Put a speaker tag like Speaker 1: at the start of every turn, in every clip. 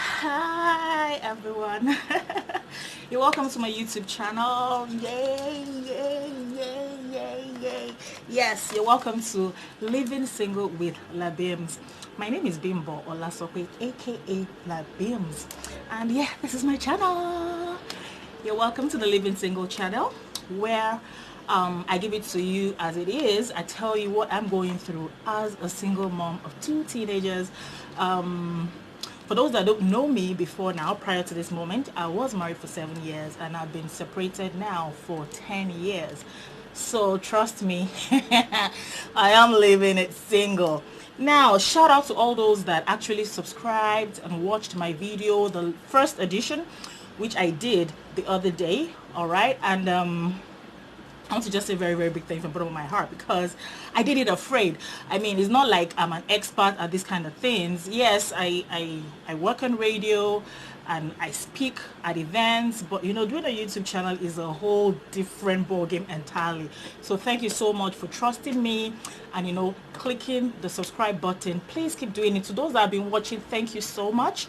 Speaker 1: Hi everyone. You're welcome to my YouTube channel. Yay, yay, yay, yay, yay. Yes, you're welcome to Living Single with La Bims. My name is Bimbo or Lasope, aka La Bims. And yeah, this is my channel. You're welcome to the Living Single channel where I give it to you as it is. I tell you what I'm going through as a single mom of two teenagers. For those that don't know me before now, prior to this moment, I was married for 7 years and I've been separated now for 10 years. So trust me, I am living it single. Now, shout out to all those that actually subscribed and watched my video, the first edition, which I did the other day. All right. And I want to just say a very, very big thing from the bottom of my heart because I did it afraid. I mean, it's not like I'm an expert at these kind of things. Yes, I work on radio and I speak at events, but you know, doing a YouTube channel is a whole different ball game entirely. So thank you so much for trusting me and, you know, clicking the subscribe button. Please keep doing it. To those that have been watching, thank you so much.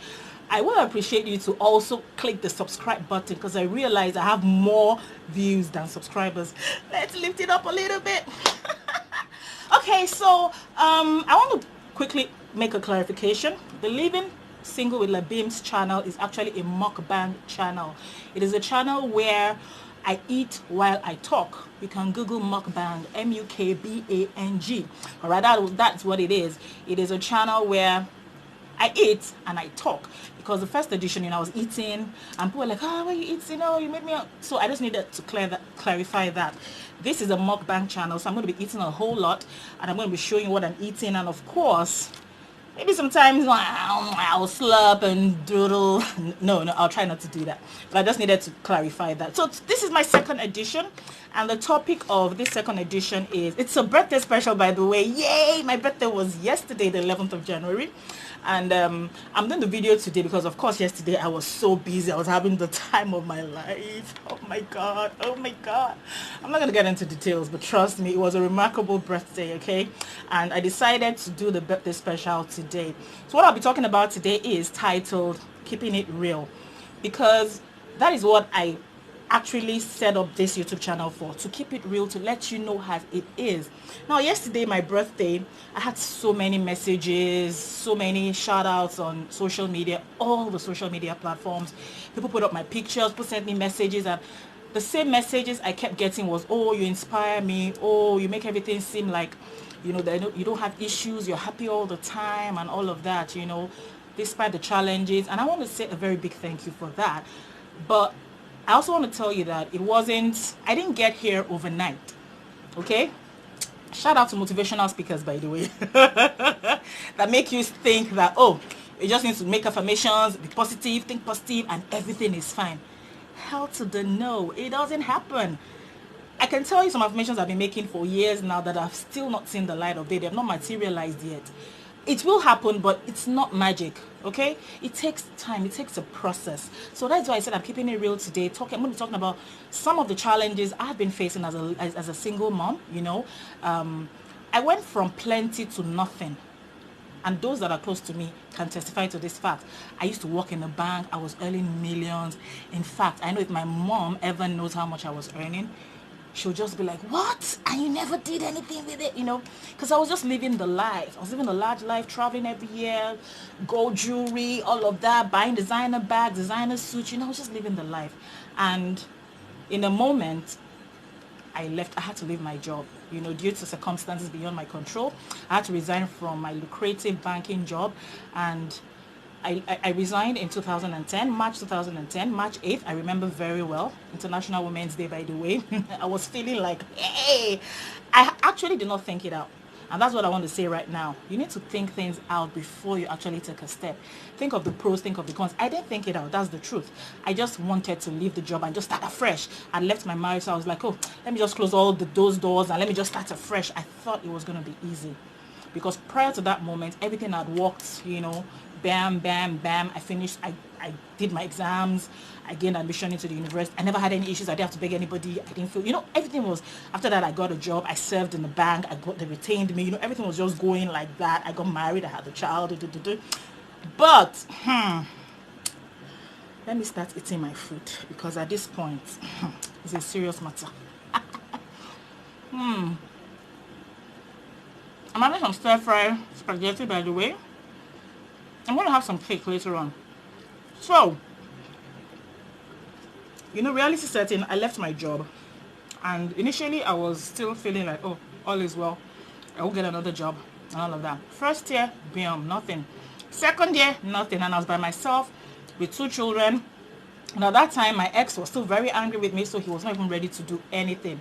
Speaker 1: I will appreciate you to also click the subscribe button because I realize I have more views than subscribers. Let's lift it up a little bit. Okay, so I want to quickly make a clarification. The Living Single with Labim's channel is actually a mukbang channel. It is a channel where I eat while I talk. You can Google mukbang, M-U-K-B-A-N-G. All right, that's what it is. It is a channel where I eat and I talk because the first edition, you know, I was eating and people were like, "Oh, why you eating? Oh, you made me." So I just needed to clarify that this is a mukbang channel, so I'm going to be eating a whole lot and I'm going to be showing you what I'm eating, and of course, maybe sometimes I'll slurp and doodle. No, I'll try not to do that. But I just needed to clarify that. So this is my second edition, and the topic of this second edition is, it's a birthday special, by the way. Yay! My birthday was yesterday, the 11th of January. And I'm doing the video today because, of course, yesterday I was so busy. I was having the time of my life. Oh my God. Oh my God. I'm not going to get into details, but trust me, it was a remarkable birthday, okay? And I decided to do the birthday special today. So what I'll be talking about today is titled Keeping It Real, because that is what I actually set up this YouTube channel for, to keep it real, to let you know as it is. Now, yesterday, my birthday, I had so many messages, so many shout outs on social media, all the social media platforms. People put up my pictures, people sent me messages, and the same messages I kept getting was, "Oh, you inspire me. Oh, you make everything seem like, you know, that you don't have issues, you're happy all the time," and all of that, you know, despite the challenges. And I want to say a very big thank you for that. But I also want to tell you that I didn't get here overnight. Okay? Shout out to motivational speakers, by the way, that make you think that, oh, you just need to make affirmations, be positive, think positive, and everything is fine. Hell to the no, it doesn't happen. I can tell you some affirmations I've been making for years now that I've still not seen the light of day. They have not materialized yet. It will happen, but it's not magic, okay? It takes time. It takes a process. So that's why I said I'm keeping it real today. I'm going to be talking about some of the challenges I've been facing as a single mom, you know. I went from plenty to nothing. And those that are close to me can testify to this fact. I used to work in a bank. I was earning millions. In fact, I know if my mom ever knows how much I was earning, she'll just be like, "What? And you never did anything with it?" You know, because I was just living the life. I was living a large life, traveling every year, gold jewelry, all of that, buying designer bags, designer suits. You know, I was just living the life. And in a moment, I had to leave my job, you know, due to circumstances beyond my control. I had to resign from my lucrative banking job, and I resigned in 2010, March 2010, March 8th. I remember very well. International Women's Day, by the way. I was feeling like, hey, I actually did not think it out. And that's what I want to say right now. You need to think things out before you actually take a step. Think of the pros, think of the cons. I didn't think it out. That's the truth. I just wanted to leave the job and just start afresh. I left my marriage, so I was like, oh, let me just close all those doors and let me just start afresh. I thought it was going to be easy. Because prior to that moment, everything had worked, you know, bam, bam, bam. I finished, I did my exams, I gained admission into the university. I never had any issues. I didn't have to beg anybody. I didn't feel, you know, everything was, after that I got a job, I served in the bank, they retained me, you know, everything was just going like that. I got married, I had a child, But, let me start eating my food, because at this point it's a serious matter. I'm having some stir fry spaghetti, by the way. I'm going to have some cake later on. So, you know, reality setting, I left my job. And initially, I was still feeling like, oh, all is well. I will get another job and all of that. First year, bam, nothing. Second year, nothing. And I was by myself with 2 children. And at that time, my ex was still very angry with me, so he was not even ready to do anything.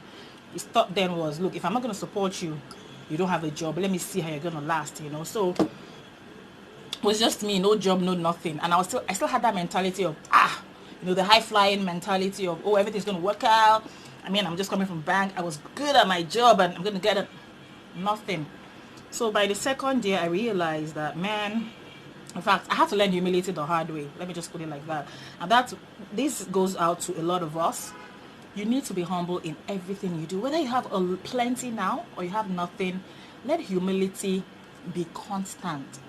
Speaker 1: His thought then was, look, if I'm not going to support you, you don't have a job. Let me see how you're going to last, you know. So it was just me, no job, no nothing. And I still had that mentality of, you know, the high-flying mentality of, oh, everything's going to work out. I mean, I'm just coming from bank. I was good at my job, and I'm going to get nothing. So by the second year, I realized that, man, in fact, I had to learn humility the hard way. Let me just put it like that. And this goes out to a lot of us. You need to be humble in everything you do. Whether you have plenty now or you have nothing, let humility be constant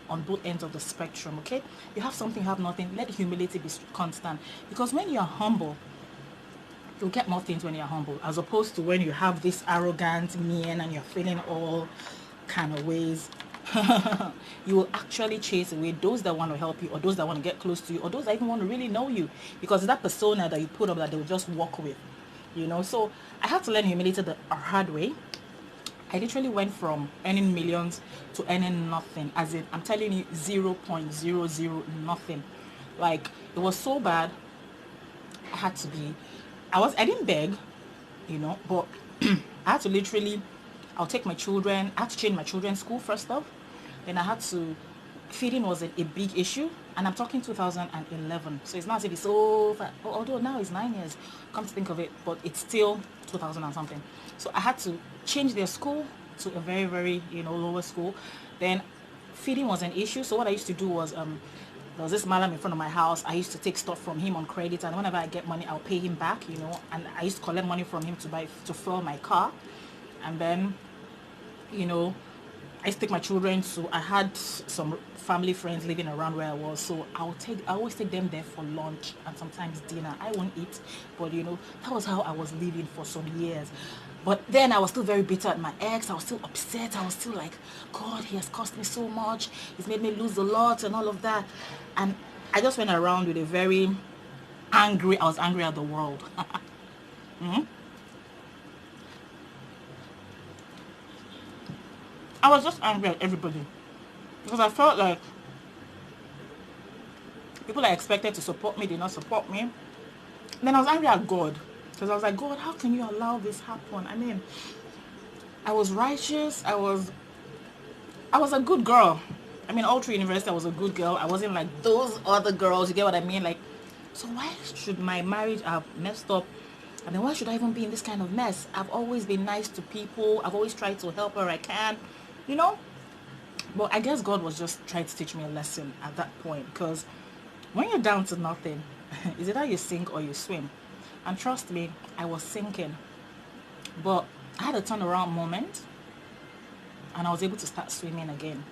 Speaker 1: on both ends of the spectrum, okay? You have something, you have nothing, let humility be constant. Because when you're humble, you'll get more things when you're humble, as opposed to when you have this arrogant mien and you're feeling all kind of ways. You will actually chase away those that want to help you, or those that want to get close to you, or those that even want to really know you, because it's that persona that you put up that they will just walk with, you know. So I had to learn humility the hard way. I literally went from earning millions to earning nothing, as in, I'm telling you, 0.00 nothing. Like, it was so bad. I didn't beg, you know, but I had to literally, I'll take my children, I had to change my children's school first off. Then I had to, feeding was a big issue, and I'm talking 2011. So it's not as if it's so far, although now it's 9 years, come to think of it, but it's still 2000 and something. So I had to change their school to a very, very, you know, lower school. Then feeding was an issue. So what I used to do was, there was this malam in front of my house. I used to take stuff from him on credit, and whenever I get money, I'll pay him back, you know. And I used to collect money from him to fuel my car. And then, you know, I used to take my children to, I had some family friends living around where I was, so I always take them there for lunch and sometimes dinner. I won't eat, but you know, that was how I was living for some years. But then I was still very bitter at my ex. I was still upset. I was still like, God, he has cost me so much. He's made me lose a lot and all of that. And I just went around with a very angry, I was angry at the world. I was just angry at everybody, because I felt like people I expected to support me did not support me. And then I was angry at God, because I was like, God, how can you allow this happen? I mean, I was righteous. I was a good girl. I mean, all through university, I was a good girl. I wasn't like those other girls. You get what I mean? Like, so why should my marriage have messed up? And then why should I even be in this kind of mess? I've always been nice to people. I've always tried to help where I can, you know. But I guess God was just trying to teach me a lesson at that point, because when you're down to nothing, is either you sink or you swim. And trust me, I was sinking. But I had a turnaround moment, and I was able to start swimming again.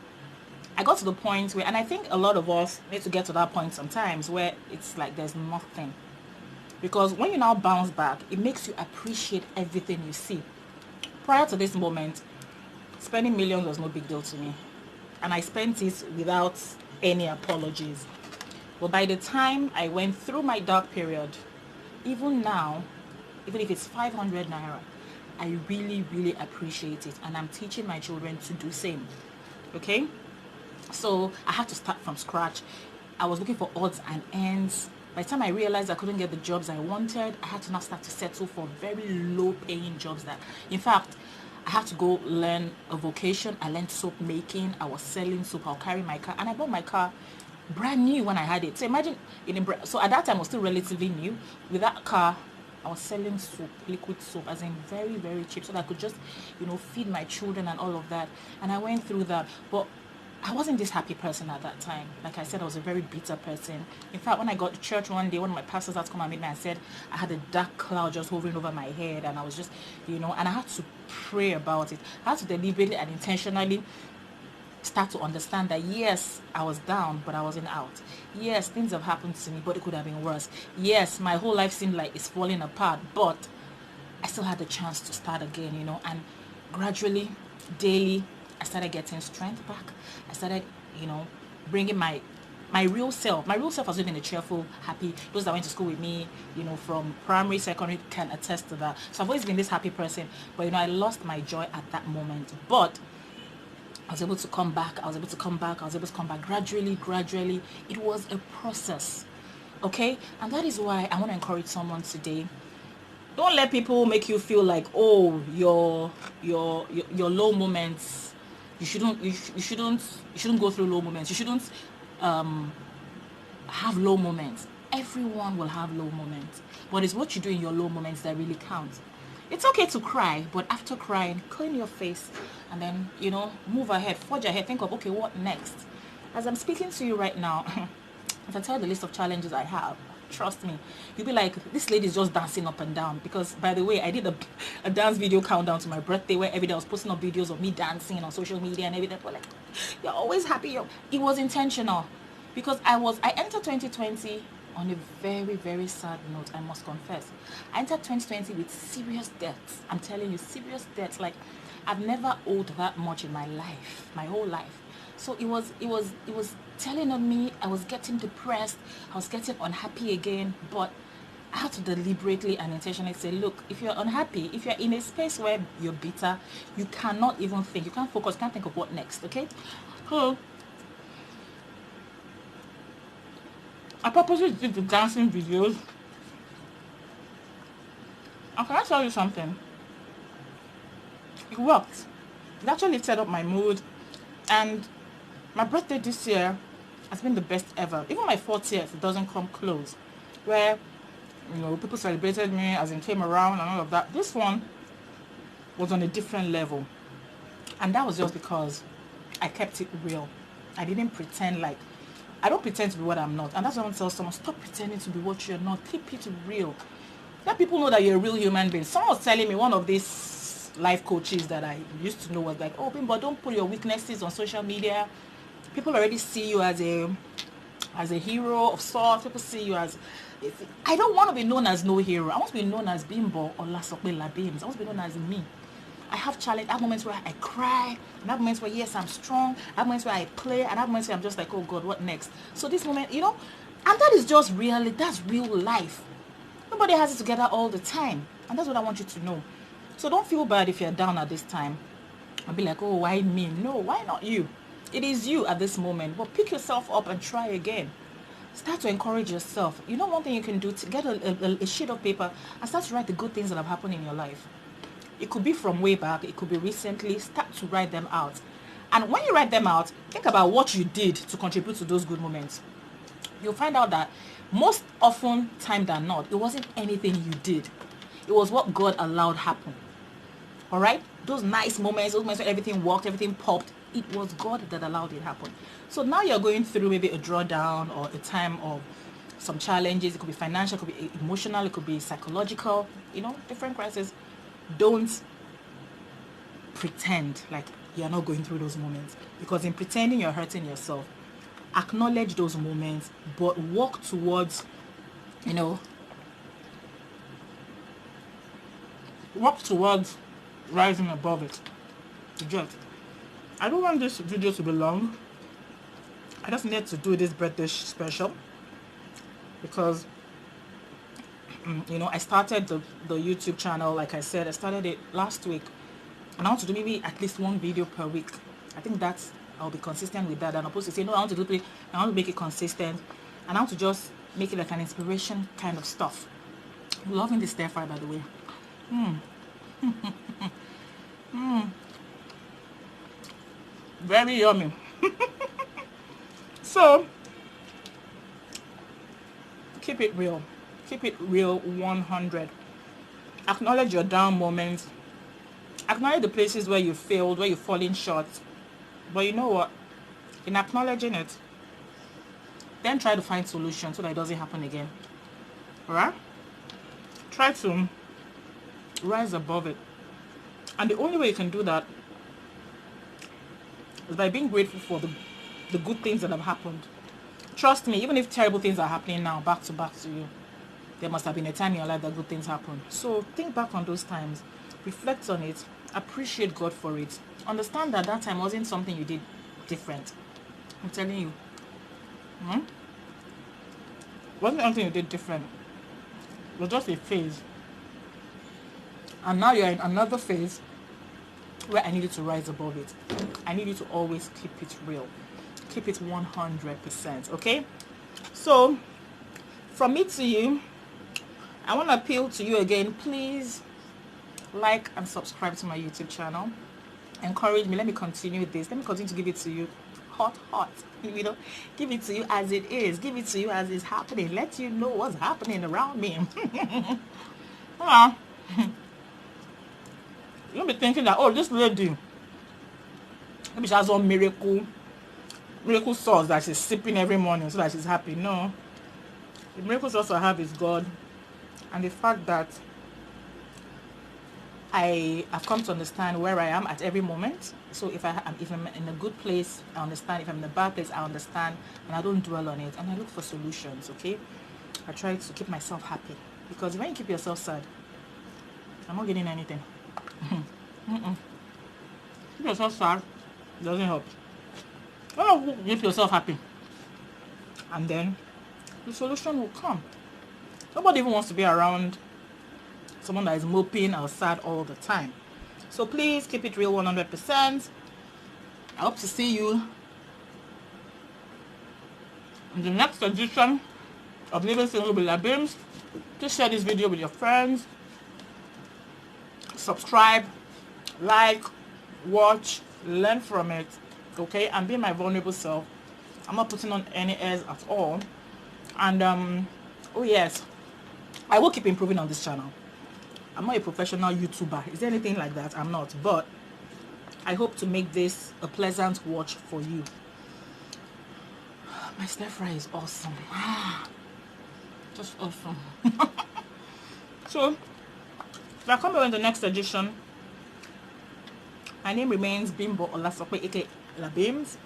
Speaker 1: I got to the point where, and I think a lot of us need to get to that point sometimes, where it's like there's nothing. Because when you now bounce back, it makes you appreciate everything you see. Prior to this moment, spending millions was no big deal to me. And I spent it without any apologies. But by the time I went through my dark period, even now, even if it's 500 naira, I really, really appreciate it. And I'm teaching my children to do same. Okay? So I had to start from scratch. I was looking for odds and ends. By the time I realized I couldn't get the jobs I wanted, I had to now start to settle for very low paying jobs that, in fact, I had to go learn a vocation. I learned soap making. I was selling soap. I'll carry my car. And I bought my car brand new when I had it. So imagine, so at that time I was still relatively new. With that car, I was selling soap, liquid soap, as in very, very cheap, so that I could just, you know, feed my children and all of that. And I went through that. But I wasn't this happy person at that time. Like I said, I was a very bitter person. In fact, when I got to church one day, one of my pastors had to come and meet me and said I had a dark cloud just hovering over my head, and I was just, you know, and I had to pray about it. I had to deliberately and intentionally start to understand that yes, I was down, but I wasn't out. Yes, things have happened to me, but it could have been worse. Yes, my whole life seemed like it's falling apart, but I still had the chance to start again, and gradually, daily, I started getting strength back. I started, bringing my real self. My real self has been a cheerful, happy. Those that went to school with me, from primary, secondary, can attest to that. So I've always been this happy person, but I lost my joy at that moment. But I was able to come back. I was able to come back. I was able to come back gradually, gradually. It was a process, okay? And that is why I want to encourage someone today. Don't let people make you feel like, oh, your low moments. You shouldn't go through low moments. You shouldn't have low moments. Everyone will have low moments, but it's what you do in your low moments that really counts. It's okay to cry, but after crying, clean your face and then, move ahead, forge ahead, think of, okay, what next? As I'm speaking to you right now, if I tell you the list of challenges I have, trust me, you'll be like, this lady is just dancing up and down. Because, by the way, I did a dance video countdown to my birthday where every day I was posting up videos of me dancing on social media and everything. But like, you're always happy. It was intentional. Because I entered 2020 on a very, very sad note, I must confess. I entered 2020 with serious debts. I'm telling you, serious debts. Like, I've never owed that much in my life, my whole life. So it was telling on me. I was getting depressed. I was getting unhappy again. But I had to deliberately and intentionally say, look, if you're unhappy, if you're in a space where you're bitter, you cannot even think. You can't focus. You can't think of what next, okay? So I purposely did the dancing videos. And can I tell you something? It worked. It actually lifted up my mood. And my birthday this year has been the best ever. Even my 40th, it doesn't come close. Where, people celebrated me as in came around and all of that. This one was on a different level. And that was just because I kept it real. I didn't pretend like, I don't pretend to be what I'm not. And that's why I want to tell someone, stop pretending to be what you're not. Keep it real. Let people know that you're a real human being. Someone was telling me, one of these life coaches that I used to know was like, oh, Bimbo, don't put your weaknesses on social media. People already see you as a hero of sorts. People see you as... I don't want to be known as no hero. I want to be known as Bimbo or Lasokwe Labims. I want to be known as me. I have challenge. I have moments where I cry. And I have moments where, yes, I'm strong. I have moments where I play. And I have moments where I'm just like, oh, God, what next? So this moment, and that is just reality. That's real life. Nobody has it together all the time. And that's what I want you to know. So don't feel bad if you're down at this time. I'll be like, oh, why me? No, why not you? It is you at this moment. But pick yourself up and try again. Start to encourage yourself. One thing you can do, to get a sheet of paper and start to write the good things that have happened in your life. It could be from way back. It could be recently. Start to write them out. And when you write them out, think about what you did to contribute to those good moments. You'll find out that most often time than not, it wasn't anything you did. It was what God allowed happen. All right? Those nice moments, those moments where everything worked, everything popped, it was God that allowed it happen. So now you're going through maybe a drawdown or a time of some challenges. It could be financial, it could be emotional, it could be psychological, different crises. Don't pretend like you're not going through those moments, because in pretending you're hurting yourself. Acknowledge those moments, but walk towards, rising above it. I don't want this video to be long. I just need to do this birthday special because I started the YouTube channel. Like I said, I started it last week, and I want to do maybe at least one video per week. I think I'll be consistent with that. And I'm supposed to say, no, I want to make it consistent, and I want to just make it like an inspiration kind of stuff. I'm loving this stir fry, by the way. Very yummy. So keep it real. Keep it real 100. Acknowledge your down moments. Acknowledge the places where you failed, where you're falling short. But you know what? In acknowledging it, then try to find solutions so that it doesn't happen again. Alright? Try to rise above it. And the only way you can do that It's by being grateful for the good things that have happened. Trust me, even if terrible things are happening now, back to you, there must have been a time in your life that good things happened. So think back on those times, reflect on it, appreciate God for it. Understand that that time wasn't something you did different. I'm telling you. Wasn't something you did different. It was just a phase. And now you're in another phase where I need you to rise above it. I need you to always keep it real. Keep it 100%, okay? So, from me to you, I want to appeal to you again. Please like and subscribe to my YouTube channel. Encourage me. Let me continue this. Let me continue to give it to you hot. You know, give it to you as it is. Give it to you as it's happening. Let you know what's happening around me. You'll be thinking that, oh, this lady, maybe she has some miracle sauce that she's sipping every morning so that she's happy. No. The miracle sauce I have is God, and the fact that I have come to understand where I am at every moment. So if I'm in a good place, I understand. If I'm in a bad place, I understand, and I don't dwell on it, and I look for solutions. Okay, I try to keep myself happy, because when you keep yourself sad, I'm not getting anything. Keep yourself sad, it doesn't help. Keep yourself happy, and then the solution will come. Nobody even wants to be around someone that is moping or sad all the time. So please keep it real 100%. I hope to see you in the next edition of Living Single with Labims. Just share this video with your friends. Subscribe, like, watch, learn from it. Okay, and be my vulnerable self. I'm not putting on any airs at all. And oh yes, I will keep improving on this channel. I'm not a professional YouTuber. Is there anything like that? I'm not. But I hope to make this a pleasant watch for you. My stir fry is awesome. Just awesome. So, if I come back in the next edition, my name remains Bimbo Olasope, aka Labims.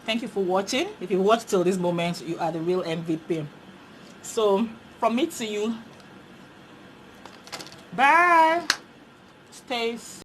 Speaker 1: Thank you for watching. If you watched till this moment, you are the real MVP. So, from me to you, bye. Stay safe.